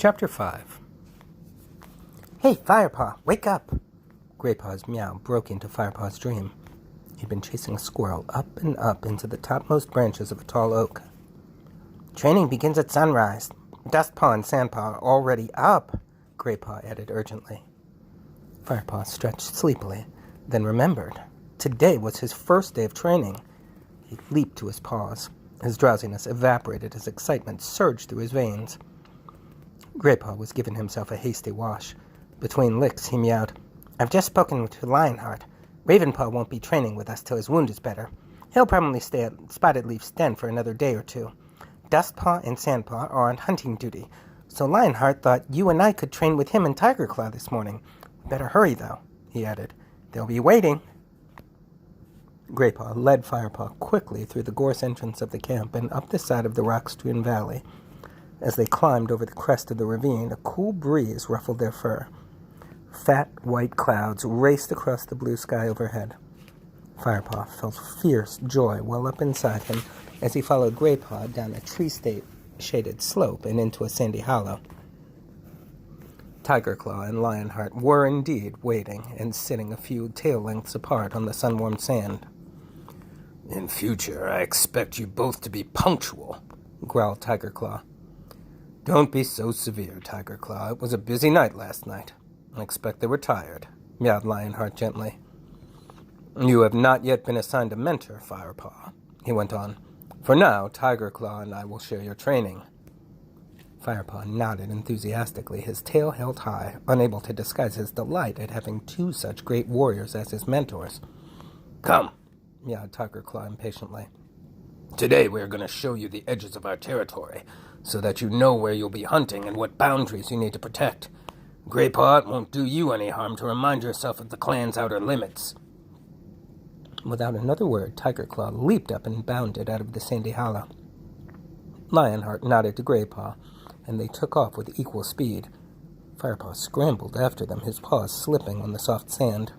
Chapter 5. "Hey, Firepaw, wake up!" Graypaw's meow broke into Firepaw's dream. He'd been chasing a squirrel up and up into the topmost branches of a tall oak. "Training begins at sunrise. Dustpaw and Sandpaw are already up," Graypaw added urgently. Firepaw stretched sleepily, then remembered. Today was his first day of training. He leaped to his paws. His drowsiness evaporated as excitement surged through his veins. Graypaw was giving himself a hasty wash. Between licks, he meowed, "I've just spoken to Lionheart. Ravenpaw won't be training with us till his wound is better. He'll probably stay at Spotted Leaf's den for another day or two. Dustpaw and Sandpaw are on hunting duty, so Lionheart thought you and I could train with him and Tigerclaw this morning. Better hurry, though," he added. "They'll be waiting." Graypaw led Firepaw quickly through the gorse entrance of the camp and up the side of the rock-strewn valley. As they climbed over the crest of the ravine, a cool breeze ruffled their fur. Fat, white clouds raced across the blue sky overhead. Firepaw felt fierce joy well up inside him as he followed Graypaw down a tree-shaded slope and into a sandy hollow. Tigerclaw and Lionheart were indeed waiting and sitting a few tail lengths apart on the sun-warmed sand. "In future, I expect you both to be punctual," growled Tigerclaw. "Don't be so severe, Tigerclaw. It was a busy night last night. I expect they were tired," meowed Lionheart gently. "You have not yet been assigned a mentor, Firepaw," he went on. "For now, Tigerclaw and I will share your training." Firepaw nodded enthusiastically, his tail held high, unable to disguise his delight at having two such great warriors as his mentors. "Come," meowed Tigerclaw impatiently. "Today we are going to show you the edges of our territory, so that you know where you'll be hunting and what boundaries you need to protect. Graypaw, it won't do you any harm to remind yourself of the clan's outer limits." Without another word, Tigerclaw leaped up and bounded out of the sandy hollow. Lionheart nodded to Graypaw, and they took off with equal speed. Firepaw scrambled after them, his paws slipping on the soft sand.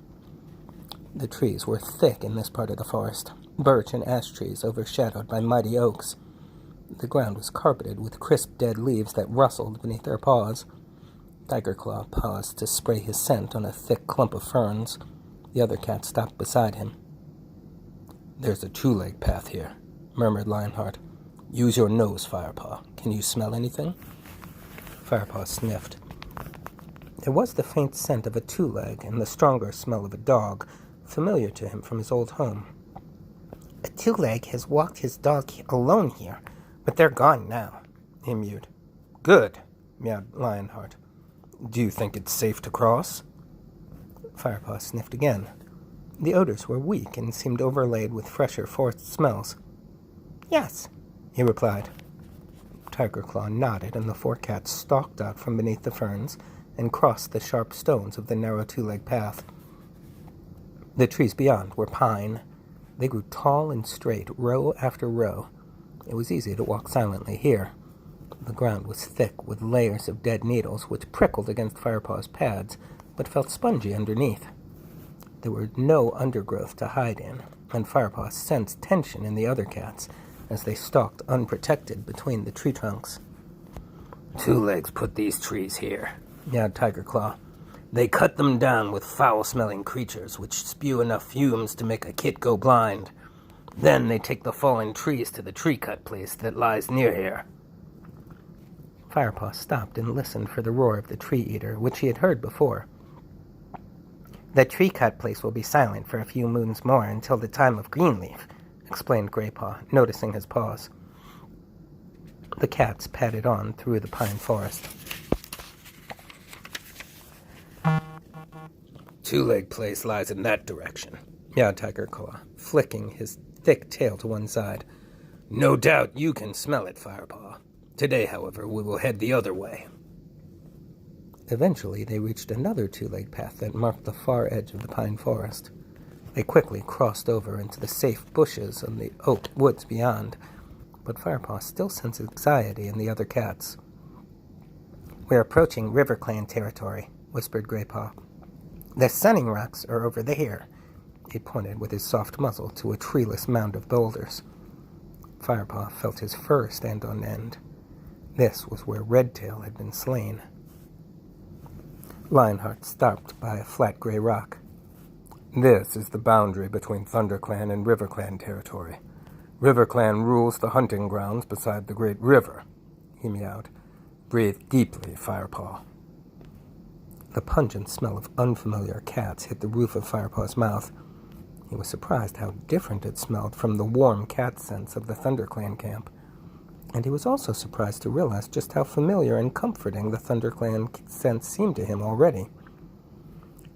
The trees were thick in this part of the forest, birch and ash trees overshadowed by mighty oaks. The ground was carpeted with crisp dead leaves that rustled beneath their paws. Tigerclaw paused to spray his scent on a thick clump of ferns. The other cat stopped beside him. "There's a two-leg path here," murmured Lionheart. "Use your nose, Firepaw. Can you smell anything?" Firepaw sniffed. There was the faint scent of a two-leg and the stronger smell of a dog, familiar to him from his old home. "A two-leg has walked his dog alone here, but they're gone now," he mewed. "Good," meowed Lionheart. "Do you think it's safe to cross?" Firepaw sniffed again. The odors were weak and seemed overlaid with fresher forest smells. "Yes," he replied. Tigerclaw nodded, and the four cats stalked out from beneath the ferns and crossed the sharp stones of the narrow two-leg path. The trees beyond were pine. They grew tall and straight, row after row. It was easy to walk silently here. The ground was thick with layers of dead needles which prickled against Firepaw's pads, but felt spongy underneath. There were no undergrowth to hide in, and Firepaw sensed tension in the other cats as they stalked unprotected between the tree trunks. "Two Legs put these trees here," meowed Tigerclaw. "They cut them down with foul-smelling creatures which spew enough fumes to make a kit go blind. Then they take the fallen trees to the tree-cut place that lies near here." Firepaw stopped and listened for the roar of the tree-eater, which he had heard before. "The tree-cut place will be silent for a few moons more until the time of Greenleaf," explained Graypaw, noticing his paws. The cats padded on through the pine forest. "Two-leg place lies in that direction," meowed Tigerclaw, flicking his thick tail to one side. "No doubt you can smell it, Firepaw. Today, however, we will head the other way." Eventually, they reached another two-leg path that marked the far edge of the pine forest. They quickly crossed over into the safe bushes of the oak woods beyond, but Firepaw still sensed anxiety in the other cats. "We're approaching RiverClan territory," whispered Graypaw. "The Sunning Rocks are over there." He pointed with his soft muzzle to a treeless mound of boulders. Firepaw felt his fur stand on end. This was where Redtail had been slain. Lionheart stopped by a flat gray rock. This is the boundary between ThunderClan and RiverClan territory. RiverClan rules the hunting grounds beside the great river, he meowed. Breathe deeply, Firepaw. The pungent smell of unfamiliar cats hit the roof of Firepaw's mouth. He was surprised how different it smelled from the warm cat scents of the ThunderClan camp. And he was also surprised to realize just how familiar and comforting the ThunderClan scents seemed to him already.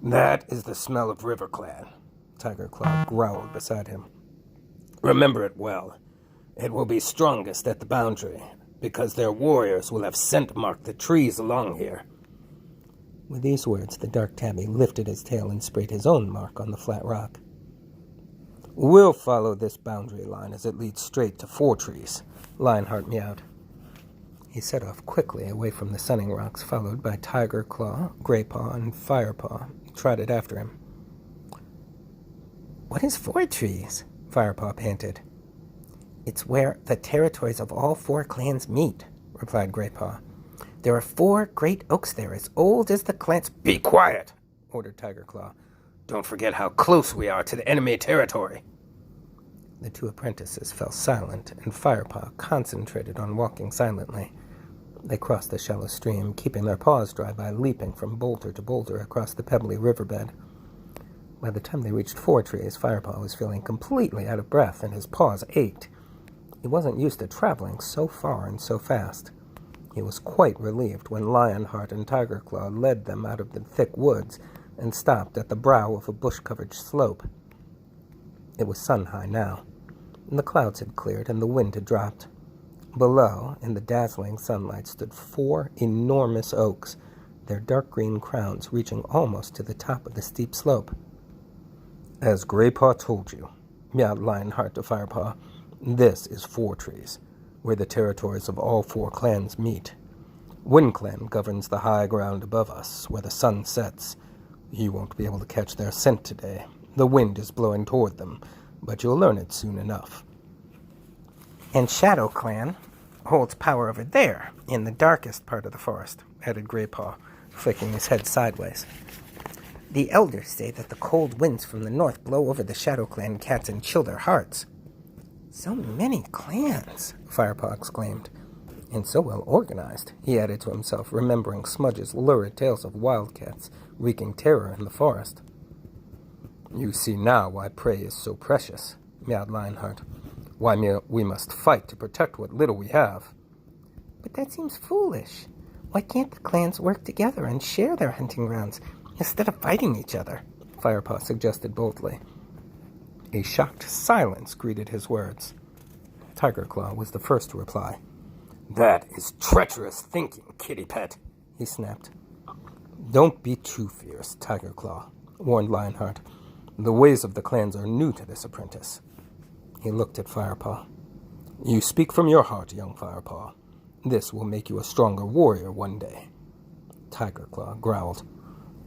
That is the smell of RiverClan, Tiger Claw growled beside him. Remember it well. It will be strongest at the boundary, because their warriors will have scent-marked the trees along here. With these words, the dark tabby lifted his tail and sprayed his own mark on the flat rock. We'll follow this boundary line as it leads straight to Four Trees, Lionheart meowed. He set off quickly away from the Sunning Rocks, followed by Tiger Claw, Graypaw, and Firepaw, trotted after him. What is Four Trees? Firepaw panted. It's where the territories of all four clans meet, replied Graypaw. There are 4 great oaks there, as old as the clans. Be quiet, ordered Tiger Claw. Don't forget how close we are to the enemy territory. The 2 apprentices fell silent, and Firepaw concentrated on walking silently. They crossed the shallow stream, keeping their paws dry by leaping from boulder to boulder across the pebbly riverbed. By the time they reached Four Trees, Firepaw was feeling completely out of breath, and his paws ached. He wasn't used to traveling so far and so fast. He was quite relieved when Lionheart and Tiger Claw led them out of the thick woods and stopped at the brow of a bush-covered slope. It was sun-high now. The clouds had cleared and the wind had dropped. Below, in the dazzling sunlight, stood 4 enormous oaks, their dark green crowns reaching almost to the top of the steep slope. As Graypaw told you, meowed Lionheart to Firepaw, this is Four Trees, where the territories of all 4 clans meet. WindClan governs the high ground above us, where the sun sets. You won't be able to catch their scent today. The wind is blowing toward them, but you'll learn it soon enough. And ShadowClan holds power over there, in the darkest part of the forest, added Graypaw, flicking his head sideways. The elders say that the cold winds from the north blow over the ShadowClan cats and chill their hearts. So many clans, Firepaw exclaimed. And so well organized, he added to himself, remembering Smudge's lurid tales of wildcats wreaking terror in the forest. You see now why prey is so precious, meowed Lionheart. Why we must fight to protect what little we have. But that seems foolish. Why can't the clans work together and share their hunting grounds instead of fighting each other? Firepaw suggested boldly. A shocked silence greeted his words. Tiger Claw was the first to reply. That is treacherous thinking, kitty pet, he snapped. Don't be too fierce, Tiger Claw, warned Lionheart. The ways of the clans are new to this apprentice. He looked at Firepaw. You speak from your heart, young Firepaw. This will make you a stronger warrior one day. Tiger Claw growled.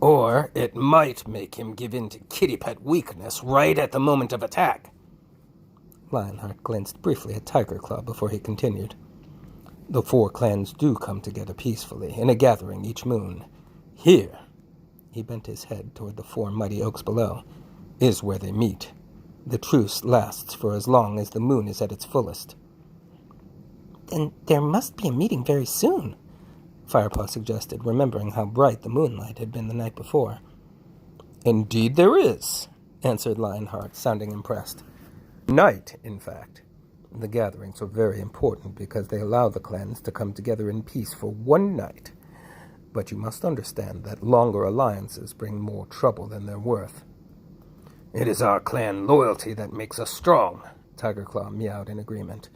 Or it might make him give in to kitty pet weakness right at the moment of attack. Lionheart glanced briefly at Tiger Claw before he continued. The 4 clans do come together peacefully in a gathering each moon. Here, he bent his head toward the 4 mighty oaks below, is where they meet. The truce lasts for as long as the moon is at its fullest. Then there must be a meeting very soon, Firepaw suggested, remembering how bright the moonlight had been the night before. Indeed there is, answered Lionheart, sounding impressed. Night, in fact. The gatherings are very important because they allow the clans to come together in peace for one night. But you must understand that longer alliances bring more trouble than they're worth. It is our clan loyalty that makes us strong, Tiger Claw meowed in agreement.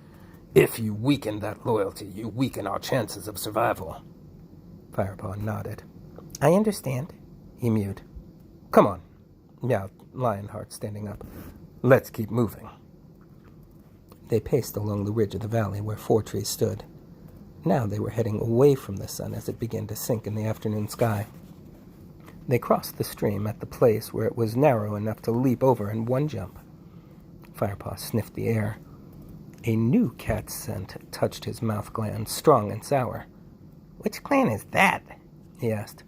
If you weaken that loyalty, you weaken our chances of survival. Firepaw nodded. I understand, he mewed. Come on, meowed Lionheart, standing up. Let's keep moving. They paced along the ridge of the valley where Four Trees stood. Now they were heading away from the sun as it began to sink in the afternoon sky. They crossed the stream at the place where it was narrow enough to leap over in one jump. Firepaw sniffed the air. A new cat scent touched his mouth gland, strong and sour. "Which clan is that?" he asked.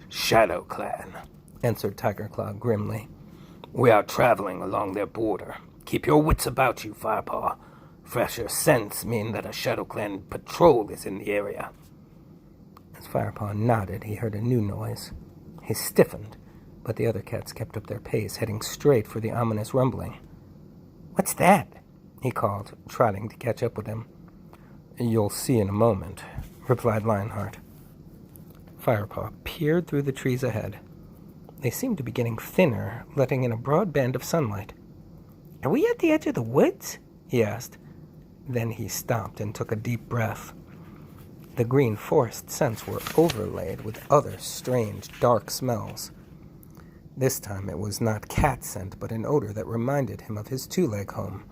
Shadow Clan, answered Tiger Claw grimly. "We are traveling along their border. Keep your wits about you, Firepaw. Fresher scents mean that a Shadow Clan patrol is in the area." As Firepaw nodded, he heard a new noise. He stiffened, but the other cats kept up their pace, heading straight for the ominous rumbling. "What's that?" he called, trotting to catch up with him. "You'll see in a moment," replied Lionheart. Firepaw peered through the trees ahead. They seemed to be getting thinner, letting in a broad band of sunlight. "Are we at the edge of the woods?" he asked. Then he stopped and took a deep breath. The green forest scents were overlaid with other strange, dark smells. This time it was not cat scent, but an odor that reminded him of his two-leg home.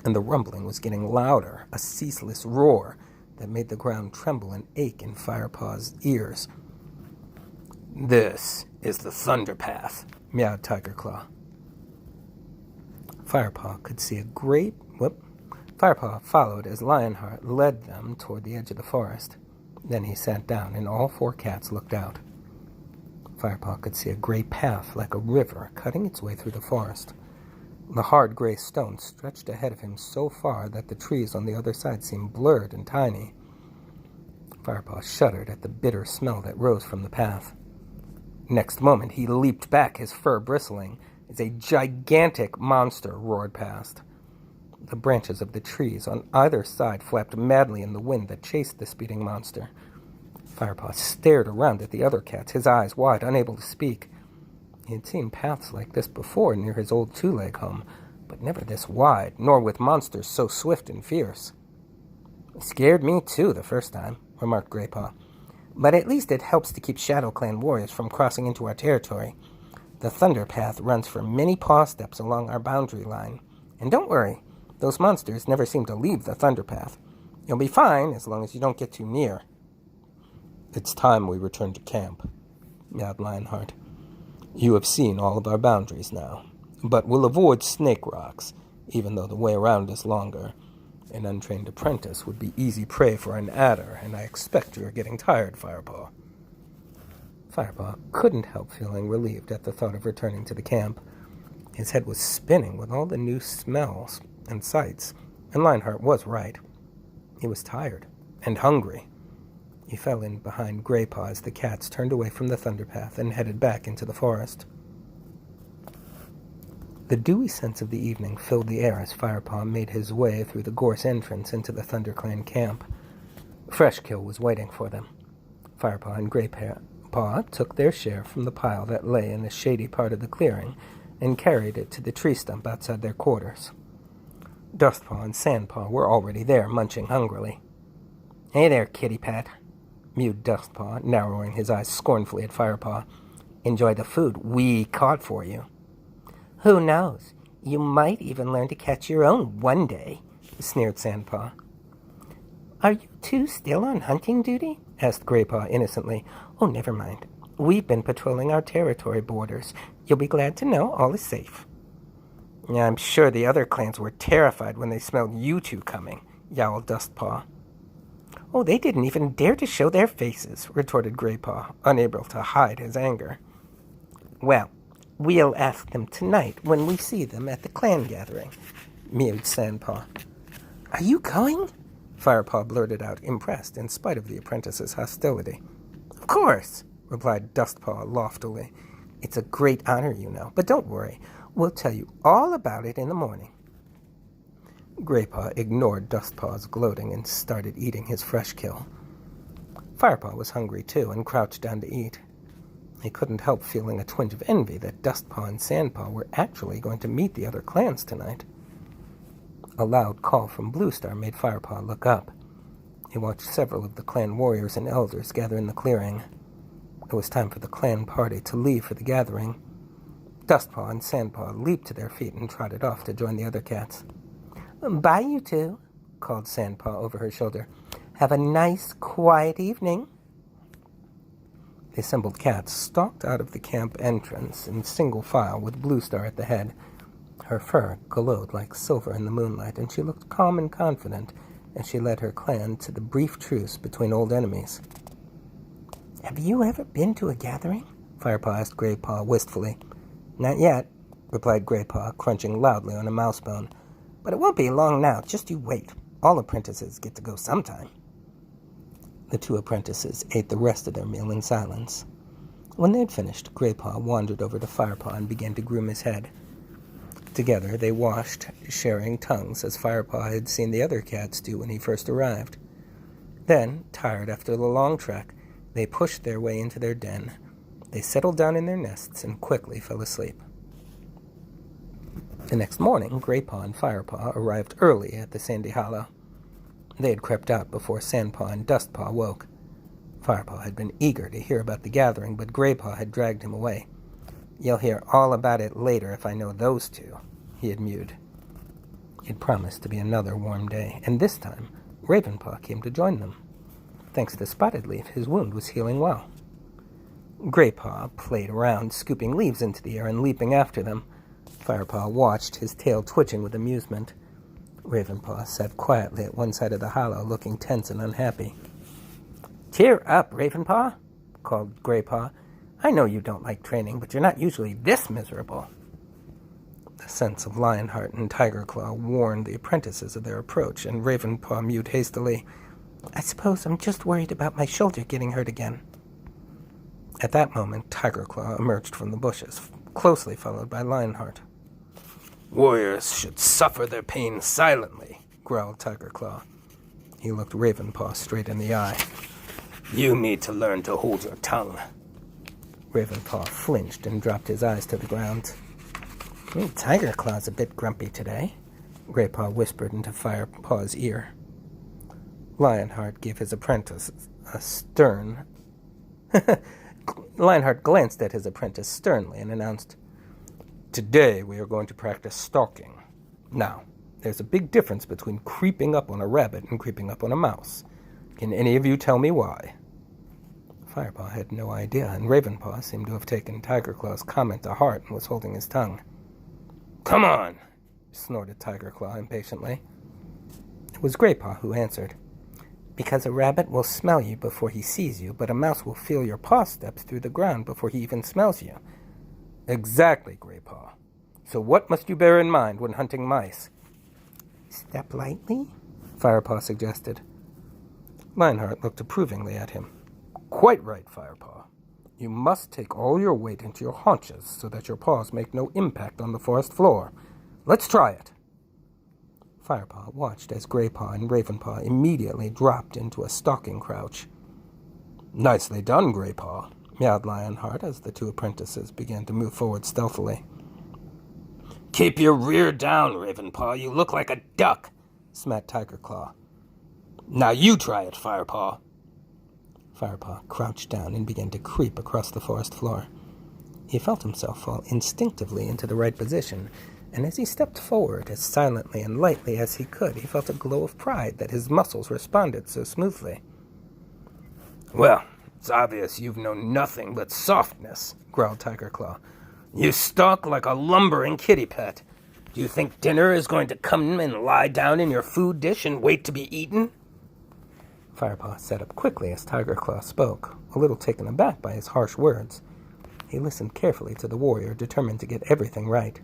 And the rumbling was getting louder, a ceaseless roar that made the ground tremble and ache in Firepaw's ears. "This is the Thunder Path," meowed Tiger Claw. Firepaw followed as Lionheart led them toward the edge of the forest. Then he sat down, and all four cats looked out. Firepaw could see a gray path like a river cutting its way through the forest. The hard gray stone stretched ahead of him so far that the trees on the other side seemed blurred and tiny. Firepaw shuddered at the bitter smell that rose from the path. Next moment, he leaped back, his fur bristling, as a gigantic monster roared past. The branches of the trees on either side flapped madly in the wind that chased the speeding monster. Firepaw stared around at the other cats, his eyes wide, unable to speak. He had seen paths like this before near his old two-leg home, but never this wide, nor with monsters so swift and fierce. "It scared me too the first time," remarked Graypaw. "But at least it helps to keep Shadow Clan warriors from crossing into our territory. The Thunder Path runs for many paw steps along our boundary line. And don't worry, those monsters never seem to leave the Thunder Path. You'll be fine as long as you don't get too near." "It's time we return to camp," meowed Lionheart. "You have seen all of our boundaries now, but we'll avoid Snake Rocks, even though the way around is longer. An untrained apprentice would be easy prey for an adder, and I expect you are getting tired, Firepaw." Firepaw couldn't help feeling relieved at the thought of returning to the camp. His head was spinning with all the new smells and sights, and Lionheart was right. He was tired and hungry. He fell in behind Graypaw as the cats turned away from the Thunder Path and headed back into the forest. The dewy scents of the evening filled the air as Firepaw made his way through the gorse entrance into the ThunderClan camp. Freshkill was waiting for them. Firepaw and Graypaw took their share from the pile that lay in the shady part of the clearing and carried it to the tree stump outside their quarters. Dustpaw and Sandpaw were already there, munching hungrily. "Hey there, kitty pat," mewed Dustpaw, narrowing his eyes scornfully at Firepaw. "Enjoy the food we caught for you." "Who knows? You might even learn to catch your own one day," sneered Sandpaw. "Are you two still on hunting duty?" asked Graypaw innocently. "Oh, never mind. We've been patrolling our territory borders. You'll be glad to know all is safe." "Yeah, I'm sure the other clans were terrified when they smelled you two coming," yowled Dustpaw. "Oh, they didn't even dare to show their faces," retorted Graypaw, unable to hide his anger. "Well, we'll ask them tonight when we see them at the clan gathering," mewed Sandpaw. "Are you going?" Firepaw blurted out, impressed in spite of the apprentice's hostility. "Of course," replied Dustpaw loftily. "It's a great honor, you know, but don't worry. We'll tell you all about it in the morning." Graypaw ignored Dustpaw's gloating and started eating his fresh kill. Firepaw was hungry too and crouched down to eat. He couldn't help feeling a twinge of envy that Dustpaw and Sandpaw were actually going to meet the other clans tonight. A loud call from Bluestar made Firepaw look up. He watched several of the clan warriors and elders gather in the clearing. It was time for the clan party to leave for the gathering. Dustpaw and Sandpaw leaped to their feet and trotted off to join the other cats. "Bye, you two," called Sandpaw over her shoulder. "Have a nice, quiet evening." The assembled cats stalked out of the camp entrance in single file with Bluestar at the head. Her fur glowed like silver in the moonlight, and she looked calm and confident as she led her clan to the brief truce between old enemies. "Have you ever been to a gathering?" Firepaw asked Greypaw wistfully. "Not yet," replied Greypaw, crunching loudly on a mouse bone. "But it won't be long now. Just you wait. All apprentices get to go sometime." The two apprentices ate the rest of their meal in silence. When they had finished, Greypaw wandered over to Firepaw and began to groom his head. Together they washed, sharing tongues, as Firepaw had seen the other cats do when he first arrived. Then, tired after the long trek, they pushed their way into their den. They settled down in their nests and quickly fell asleep. The next morning, Greypaw and Firepaw arrived early at the Sandy Hollow. They had crept out before Sandpaw and Dustpaw woke. Firepaw had been eager to hear about the gathering, but Greypaw had dragged him away. "You'll hear all about it later if I know those two," he had mewed. It promised to be another warm day, and this time Ravenpaw came to join them. Thanks to Spotted Leaf, his wound was healing well. Greypaw played around, scooping leaves into the air and leaping after them. Firepaw watched, his tail twitching with amusement. Ravenpaw sat quietly at one side of the hollow, looking tense and unhappy. "Cheer up, Ravenpaw," called Greypaw. "I know you don't like training, but you're not usually this miserable." The sense of Lionheart and Tigerclaw warned the apprentices of their approach, and Ravenpaw mewed hastily, "I suppose I'm just worried about my shoulder getting hurt again." At that moment, Tigerclaw emerged from the bushes, closely followed by Lionheart. "Warriors should suffer their pain silently," growled Tigerclaw. He looked Ravenpaw straight in the eye. "You need to learn to hold your tongue." Ravenpaw flinched and dropped his eyes to the ground. "Tigerclaw's a bit grumpy today," Greypaw whispered into Firepaw's ear. Lionheart gave his apprentice a stern... Lionheart glanced at his apprentice sternly and announced, "Today we are going to practice stalking. Now, there's a big difference between creeping up on a rabbit and creeping up on a mouse. Can any of you tell me why?" Firepaw had no idea, and Ravenpaw seemed to have taken Tigerclaw's comment to heart and was holding his tongue. "Come on," snorted Tigerclaw impatiently. It was Greypaw who answered, "Because a rabbit will smell you before he sees you, but a mouse will feel your paw steps through the ground before he even smells you." "Exactly, Greypaw. So what must you bear in mind when hunting mice?" "Step lightly," Firepaw suggested. Lionheart looked approvingly at him. "Quite right, Firepaw. You must take all your weight into your haunches so that your paws make no impact on the forest floor. Let's try it." Firepaw watched as Greypaw and Ravenpaw immediately dropped into a stalking crouch. "Nicely done, Greypaw," meowed Lionheart as the two apprentices began to move forward stealthily. "Keep your rear down, Ravenpaw. You look like a duck," spat Tigerclaw. "Now you try it, Firepaw." Firepaw crouched down and began to creep across the forest floor. He felt himself fall instinctively into the right position, and as he stepped forward as silently and lightly as he could, he felt a glow of pride that his muscles responded so smoothly. "Well, it's obvious you've known nothing but softness," growled Tigerclaw. "You stalk like a lumbering kitty pet. Do you think dinner is going to come and lie down in your food dish and wait to be eaten?" Firepaw sat up quickly as Tigerclaw spoke, a little taken aback by his harsh words. He listened carefully to the warrior, determined to get everything right.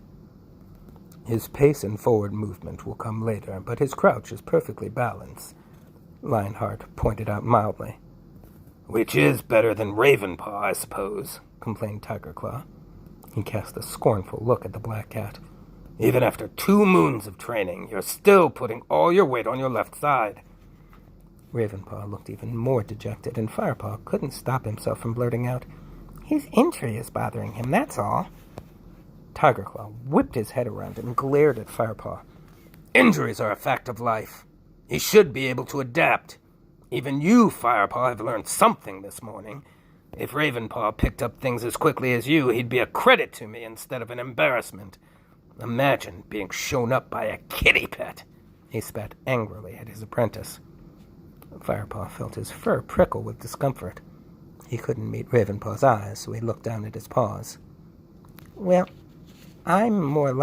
"His pace and forward movement will come later, but his crouch is perfectly balanced," Lionheart pointed out mildly. "Which is better than Ravenpaw, I suppose," complained Tigerclaw. He cast a scornful look at the black cat. "Even after 2 moons of training, you're still putting all your weight on your left side." Ravenpaw looked even more dejected, and Firepaw couldn't stop himself from blurting out, "His injury is bothering him, that's all." Tigerclaw whipped his head around and glared at Firepaw. "Injuries are a fact of life. He should be able to adapt. Even you, Firepaw, have learned something this morning. If Ravenpaw picked up things as quickly as you, he'd be a credit to me instead of an embarrassment. Imagine being shown up by a kitty pet." He spat angrily at his apprentice. Firepaw felt his fur prickle with discomfort. He couldn't meet Ravenpaw's eyes, so he looked down at his paws. "Well, I'm more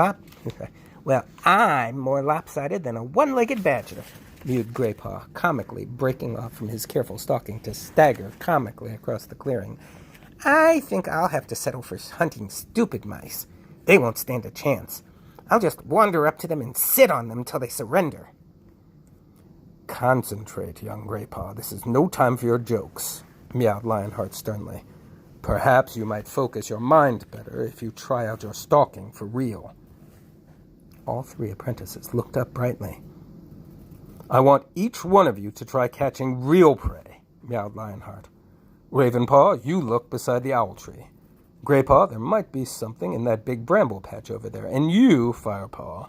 lopsided than a one-legged badger, mewed Greypaw, comically breaking off from his careful stalking to stagger comically across the clearing. I think I'll have to settle for hunting stupid mice. They won't stand a chance. I'll just wander up to them and sit on them till they surrender. Concentrate, young Greypaw. This is no time for your jokes, meowed Lionheart sternly. Perhaps you might focus your mind better if you try out your stalking for real. All three apprentices looked up brightly. I want each one of you to try catching real prey, meowed Lionheart. Ravenpaw, you look beside the owl tree. Greypaw, there might be something in that big bramble patch over there. And you, Firepaw,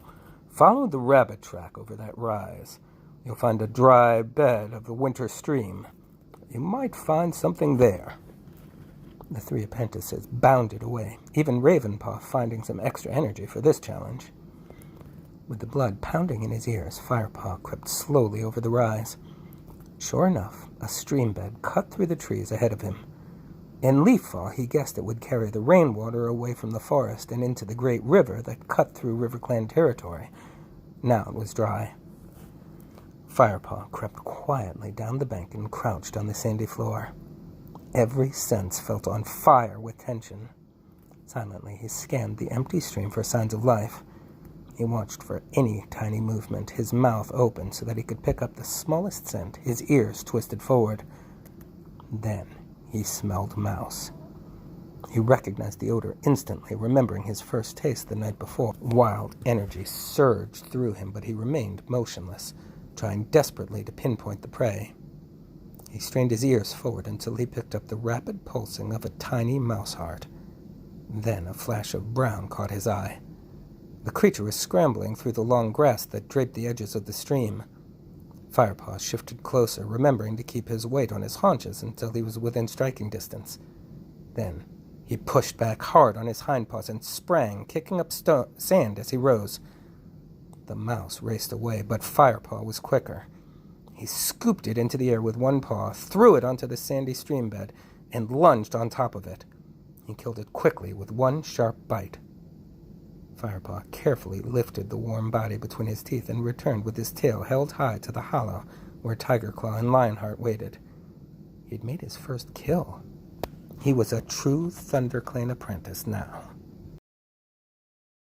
follow the rabbit track over that rise. You'll find a dry bed of the winter stream. You might find something there. The three apprentices bounded away, even Ravenpaw finding some extra energy for this challenge. With the blood pounding in his ears, Firepaw crept slowly over the rise. Sure enough, a stream bed cut through the trees ahead of him. In Leaffall, he guessed it would carry the rainwater away from the forest and into the great river that cut through RiverClan territory. Now it was dry. Firepaw crept quietly down the bank and crouched on the sandy floor. Every sense felt on fire with tension. Silently, he scanned the empty stream for signs of life. He watched for any tiny movement, his mouth open so that he could pick up the smallest scent, his ears twisted forward. Then he smelled mouse. He recognized the odor instantly, remembering his first taste the night before. Wild energy surged through him, but he remained motionless, trying desperately to pinpoint the prey. He strained his ears forward until he picked up the rapid pulsing of a tiny mouse heart. Then a flash of brown caught his eye. The creature was scrambling through the long grass that draped the edges of the stream. Firepaw shifted closer, remembering to keep his weight on his haunches until he was within striking distance. Then he pushed back hard on his hindpaws and sprang, kicking up sand as he rose. The mouse raced away, but Firepaw was quicker. He scooped it into the air with one paw, threw it onto the sandy stream bed, and lunged on top of it. He killed it quickly with one sharp bite. Firepaw carefully lifted the warm body between his teeth and returned with his tail held high to the hollow where Tigerclaw and Lionheart waited. He'd made his first kill. He was a true ThunderClan apprentice now.